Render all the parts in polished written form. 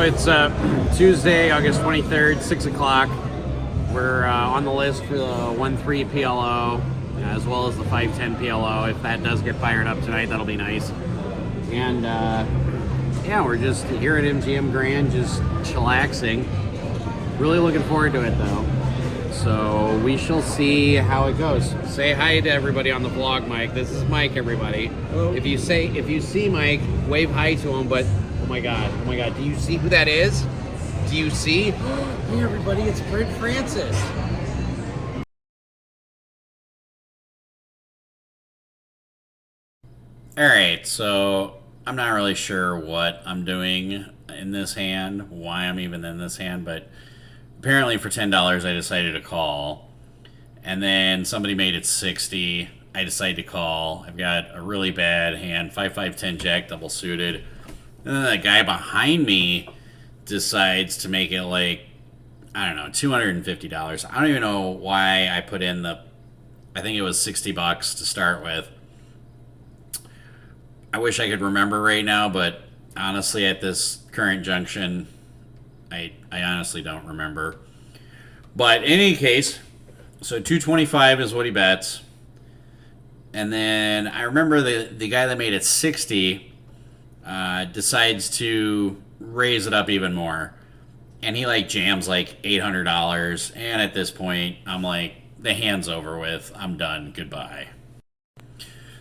it's Tuesday, August 23rd, 6 o'clock. We're on the list for the 1-3 PLO, as well as the 5-10 PLO. If that does get fired up tonight, that'll be nice. And yeah, we're just here at MGM Grand, just chillaxing. Really looking forward to it, though. So we shall see how it goes. Say hi to everybody on the vlog, Mike. This is Mike, everybody. Hello. If you see Mike, wave hi to him. But oh my God, do you see who that is? Do you see? Hey everybody, it's Brent Francis. Alright, so I'm not really sure what I'm doing in this hand, why I'm even in this hand, but apparently for $10 I decided to call. And then somebody made it 60. I decided to call. I've got a really bad hand, 5-5-10 jack double suited. And then the guy behind me decides to make it like, I don't know, $250. I don't even know why I put in I think it was 60 bucks to start with. I wish I could remember right now, but honestly at this current junction, I honestly don't remember. But in any case, so 225 is what he bets. And then I remember the guy that made it 60 decides to raise it up even more. And he like jams like $800. And at this point, I'm like, the hand's over with. I'm done. Goodbye.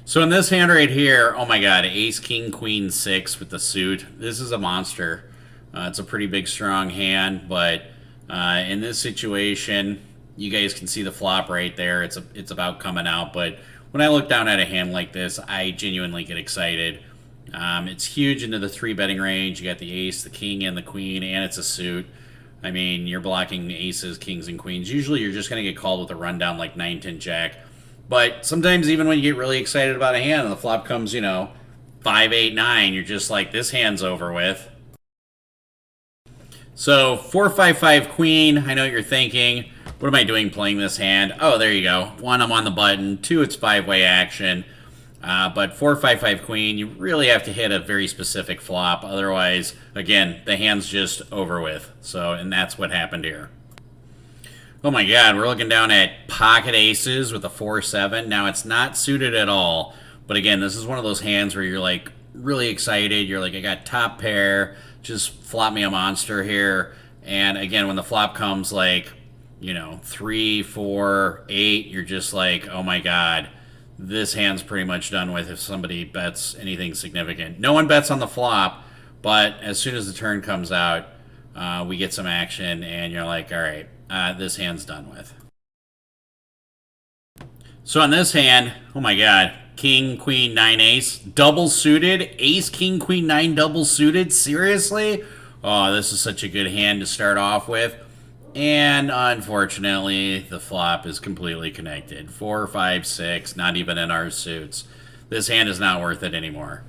So in this hand right here, oh my God, ace, king, queen, 6 with the suit. This is a monster. It's a pretty big, strong hand, but in this situation, you guys can see the flop right there. It's about coming out, but when I look down at a hand like this, I genuinely get excited. It's huge into the 3-betting range. You got the ace, the king, and the queen, and it's a suit. I mean, you're blocking aces, kings, and queens. Usually you're just going to get called with a rundown like 9-10 jack. But sometimes even when you get really excited about a hand and the flop comes, 5-8-9, you're just like, this hand's over with. So 4-5-5 queen, I know what you're thinking. What am I doing playing this hand? Oh, there you go. 1, I'm on the button. 2, it's 5-way action. But 4-5-5 queen, you really have to hit a very specific flop. Otherwise, again, the hand's just over with. So, and that's what happened here. Oh my God, we're looking down at pocket aces with a 4-7. Now, it's not suited at all. But again, this is one of those hands where you're like really excited. You're like, I got top pair. Just flop me a monster here. And again, when the flop comes like, 3, 4, 8, you're just like, oh my God, this hand's pretty much done with if somebody bets anything significant. No one bets on the flop, but as soon as the turn comes out, we get some action, and you're like, all right, this hand's done with. So on this hand, oh my God, king, queen, 9, ace, double suited, ace, king, queen, 9, double suited, seriously? Oh, this is such a good hand to start off with. And unfortunately, the flop is completely connected. 4, 5, 6, not even in our suits. This hand is not worth it anymore.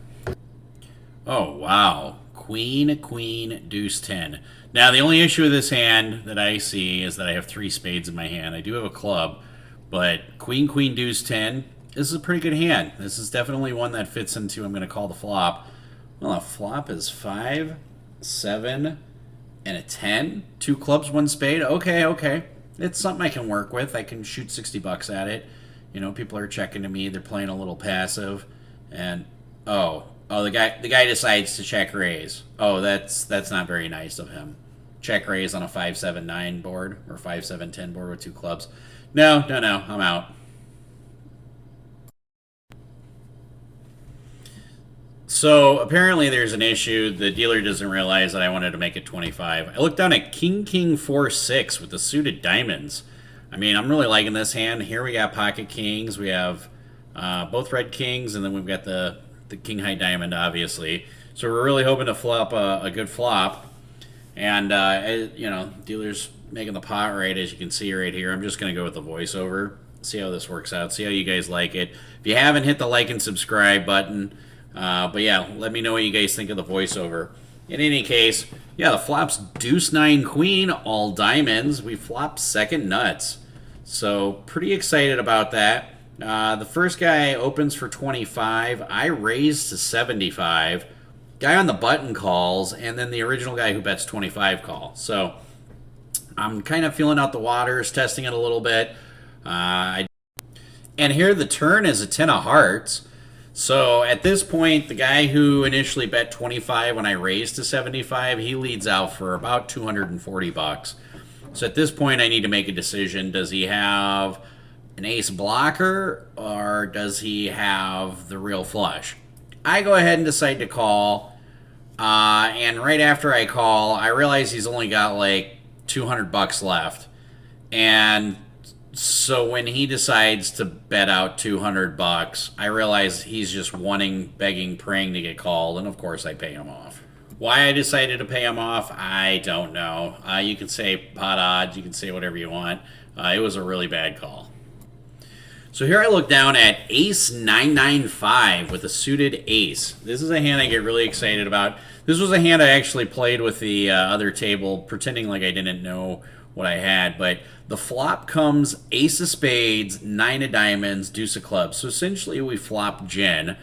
Oh, wow. Queen, queen, deuce, 10. Now, the only issue with this hand that I see is that I have 3 spades in my hand. I do have a club, but queen, queen, deuce, 10, this is a pretty good hand. This is definitely one that fits into, I'm going to call the flop. Well, the flop is 5, 7, and a 10. 2 clubs, 1 spade. Okay. It's something I can work with. I can shoot 60 bucks at it. People are checking to me. They're playing a little passive. And, oh, the guy decides to check raise. Oh, that's not very nice of him. Check raise on a 5-7-9 board or 5-7-10 board with 2 clubs. No, I'm out. So apparently there's an issue. The dealer doesn't realize that I wanted to make it 25. I looked down at king, king, 4, 6 with the suited diamonds. I mean, I'm really liking this hand. Here we got pocket kings. We have both red kings, and then we've got the king high diamond, obviously. So we're really hoping to flop a good flop. And, dealer's making the pot right, as you can see right here. I'm just going to go with the voiceover. See how this works out. See how you guys like it. If you haven't, hit the like and subscribe button. But yeah, let me know what you guys think of the voiceover. In any case, yeah, the flop's deuce 9 queen, all diamonds. We flop second nuts. So pretty excited about that. The first guy opens for 25. I raise to 75. guy on the button calls, and then the original guy who bets 25 call. So I'm kind of feeling out the waters, testing it a little bit. And here the turn is a 10 of hearts. So at this point, the guy who initially bet 25 when I raised to 75, he leads out for about 240 bucks. So at this point, I need to make a decision. Does he have an ace blocker or does he have the real flush? I go ahead and decide to call. And right after I call, I realize he's only got like 200 bucks left. And so when he decides to bet out 200 bucks, I realize he's just wanting, begging, praying to get called. And of course, I pay him off. Why I decided to pay him off, I don't know. You can say pot odds, you can say whatever you want. It was a really bad call. So here I look down at ace 995 with a suited ace. This is a hand I get really excited about. This was a hand I actually played with the other table, pretending like I didn't know what I had. But the flop comes ace of spades, 9 of diamonds, deuce of clubs. So essentially we flop gin.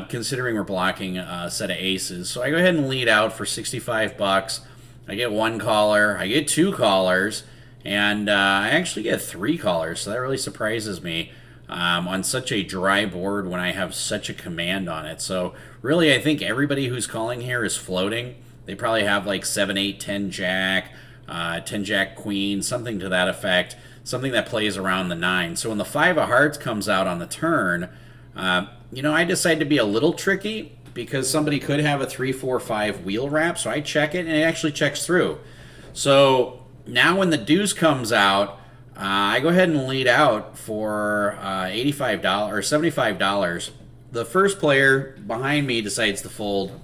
Considering we're blocking a set of aces. So I go ahead and lead out for 65 bucks. I get one caller, I get two callers, and I actually get three callers, so that really surprises me on such a dry board when I have such a command on it. So really, I think everybody who's calling here is floating. They probably have like 7, 8, 10 jack, 10 jack queen, something to that effect, something that plays around the 9. So when the 5 of hearts comes out on the turn, I decide to be a little tricky because somebody could have a 3, 4, 5 wheel wrap. So I check it, and it actually checks through. So now when the deuce comes out, I go ahead and lead out for $85 or $75. The first player behind me decides to fold,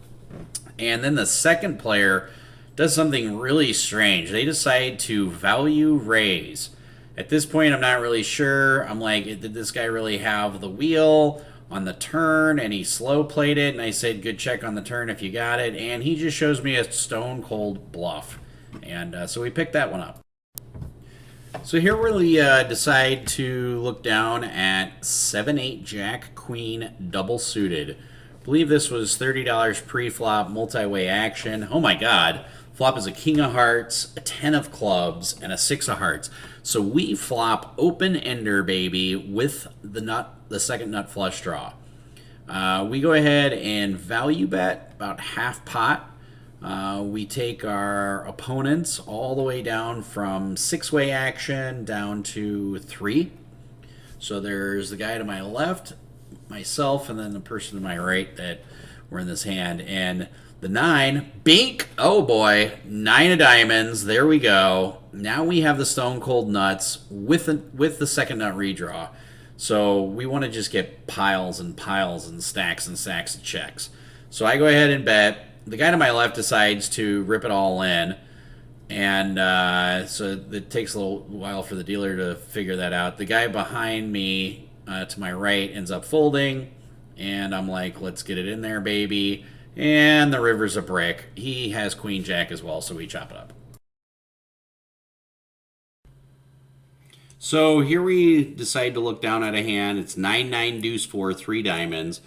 and then the second player does something really strange. They decide to value raise. At this point, I'm not really sure. I'm like, did this guy really have the wheel on the turn? And he slow played it, and I said, good check on the turn if you got it. And he just shows me a stone cold bluff. And so we picked that one up. So here we decide to look down at 7-8 jack queen double suited. I believe this was $30 pre-flop, multi-way action. Oh my god. Flop is a king of hearts, a 10 of clubs, and a 6 of hearts. So we flop open ender, baby, with the second nut flush draw. We go ahead and value bet about half pot. We take our opponents all the way down from 6-way action down to 3. So there's the guy to my left, myself, and then the person to my right that were in this hand. And the 9, bink, oh boy, 9 of diamonds, there we go. Now we have the stone cold nuts with the second nut redraw. So we want to just get piles and piles and stacks of checks. So I go ahead and bet. The guy to my left decides to rip it all in. And so it takes a little while for the dealer to figure that out. The guy behind me to my right ends up folding. And I'm like, let's get it in there, baby. And the river's a brick. He has queen jack as well, so we chop it up. So here we decide to look down at a hand. It's 9-9 deuce 4, 3 diamonds.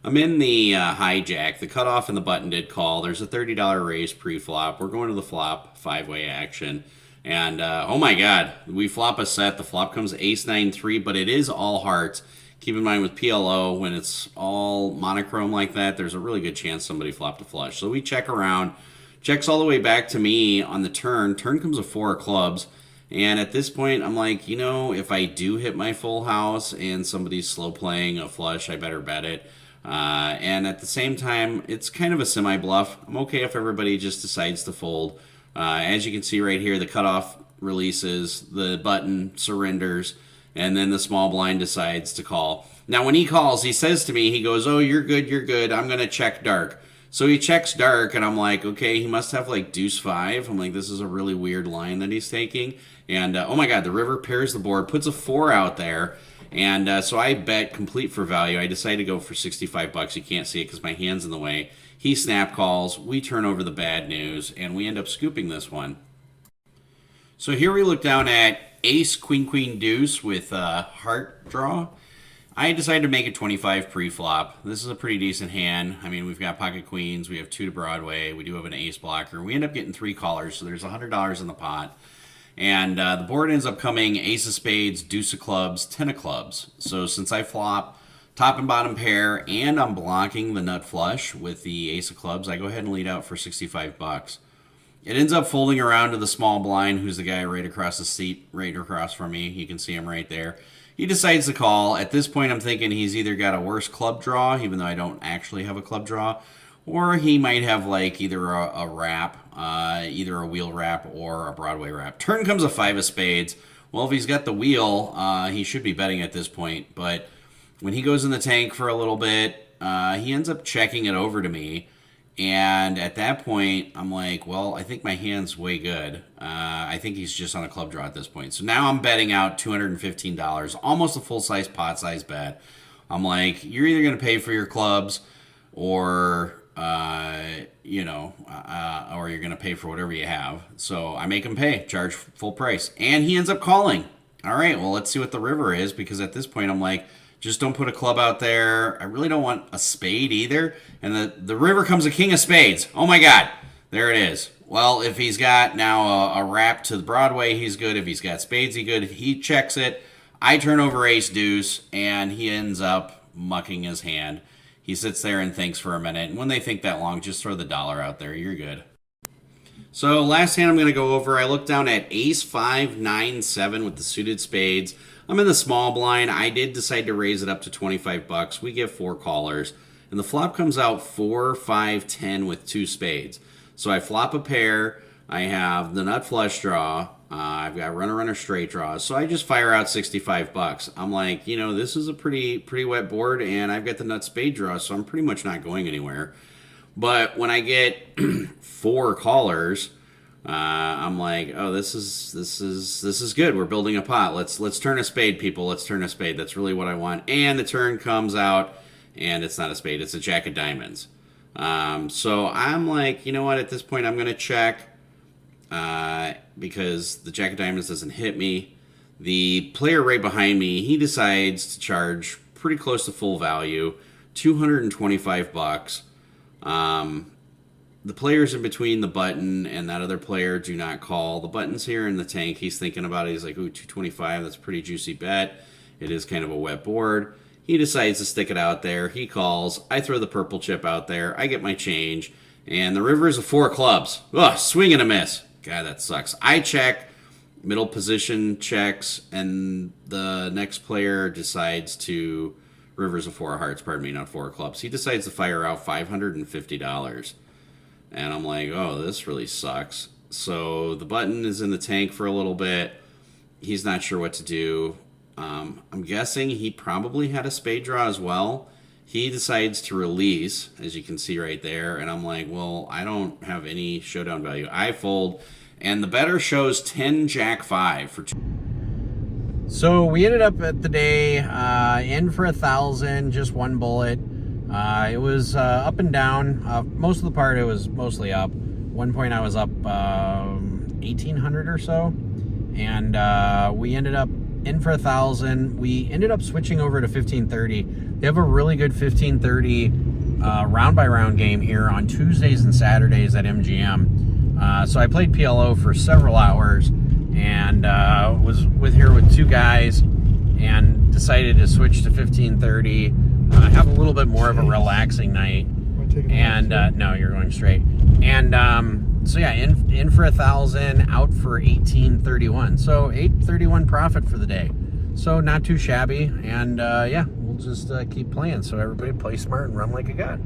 I'm in the hijack. The cutoff and the button did call. There's a $30 raise pre-flop. We're going to the flop, 5-way action. And oh my god, we flop a set. The flop comes ace-9-3, but it is all hearts. Keep in mind with PLO, when it's all monochrome like that, there's a really good chance somebody flopped a flush. So we check around. Checks all the way back to me on the turn. Turn comes a 4 of clubs. And at this point, I'm like, if I do hit my full house and somebody's slow playing a flush, I better bet it. And at the same time, it's kind of a semi-bluff. I'm okay if everybody just decides to fold. As you can see right here, the cutoff releases, the button surrenders, and then the small blind decides to call. Now, when he calls, he says to me, he goes, oh, you're good, I'm going to check dark. So he checks dark, and I'm like, okay, he must have like deuce 5. I'm like, this is a really weird line that he's taking. And oh my god, the river pairs the board, puts a 4 out there. And so I bet complete for value. I decided to go for 65 bucks. You can't see it because my hand's in the way. He snap calls. We turn over the bad news, and we end up scooping this one. So here we look down at ace, queen, queen, deuce with heart draw. I decided to make it 25 pre-flop. This is a pretty decent hand. I mean, we've got pocket queens, we have 2 to Broadway, we do have an ace blocker. We end up getting 3 callers, so there's $100 in the pot. And the board ends up coming ace of spades, deuce of clubs, 10 of clubs. So since I flop top and bottom pair and I'm blocking the nut flush with the ace of clubs, I go ahead and lead out for 65 bucks. It ends up folding around to the small blind, who's the guy right across the seat, right across from me. You can see him right there. He decides to call. At this point, I'm thinking he's either got a worse club draw, even though I don't actually have a club draw, or he might have like either a wrap, either a wheel wrap or a Broadway wrap. Turn comes a 5 of spades. Well, if he's got the wheel, he should be betting at this point. But when he goes in the tank for a little bit, he ends up checking it over to me. And at that point, I'm like, well, I think my hand's way good. I think he's just on a club draw at this point. So now I'm betting out $215, almost a full-size pot size bet. I'm like, you're either going to pay for your clubs or, or you're going to pay for whatever you have. So I make him pay, charge full price. And he ends up calling. All right, well, let's see what the river is, because at this point I'm like, just don't put a club out there. I really don't want a spade either. And the river comes a king of spades. Oh my God. There it is. Well, if he's got now a wrap to the Broadway, he's good. If he's got spades, he's good. He checks it. I turn over ace deuce, and he ends up mucking his hand. He sits there and thinks for a minute. And when they think that long, just throw the dollar out there. You're good. So last hand I'm going to go over, I look down at ace 5, 9, 7 with the suited spades. I'm in the small blind. I did decide to raise it up to 25 bucks. We get 4 callers. And the flop comes out 4, 5, 10 with 2 spades. So I flop a pair. I have the nut flush draw. I've got runner straight draws. So I just fire out 65 bucks. I'm like, this is a pretty wet board, and I've got the nut spade draw, so I'm pretty much not going anywhere. But when I get 4 callers, I'm like, oh, this is good. We're building a pot. Let's turn a spade, people. Let's turn a spade. That's really what I want. And the turn comes out, and it's not a spade. It's a jack of diamonds. So I'm like, you know what? At this point, I'm going to check because the jack of diamonds doesn't hit me. The player right behind me, he decides to charge pretty close to full value, 225 bucks. The players in between the button and that other player do not call. The button's here in the tank. He's thinking about it. He's like, ooh, 225, that's a pretty juicy bet. It is kind of a wet board. He decides to stick it out there. He calls. I throw the purple chip out there. I get my change. And the river is a 4 clubs. Ugh, swing and a miss. God, that sucks. I check. Middle position checks. And the next player decides to... River's a 4 of hearts, pardon me, not 4 of clubs. He decides to fire out $550. And I'm like, oh, this really sucks. So the button is in the tank for a little bit. He's not sure what to do. I'm guessing he probably had a spade draw as well. He decides to release, as you can see right there. And I'm like, well, I don't have any showdown value. I fold. And the better shows 10 jack 5 for 2. So we ended up at the day in for 1,000, just 1 bullet. It was up and down. Most of the part, it was mostly up. One point I was up 1,800 or so. And we ended up in for 1,000. We ended up switching over to 1530. They have a really good 1530 round by round game here on Tuesdays and Saturdays at MGM. So I played PLO for several hours and was here with 2 guys and decided to switch to 1530. Have a little bit more of a relaxing night. And no, you're going straight. And so yeah, in for 1,000, out for 1,831. So 831 profit for the day. So not too shabby. And yeah, we'll just keep playing. So everybody play smart and run like a god.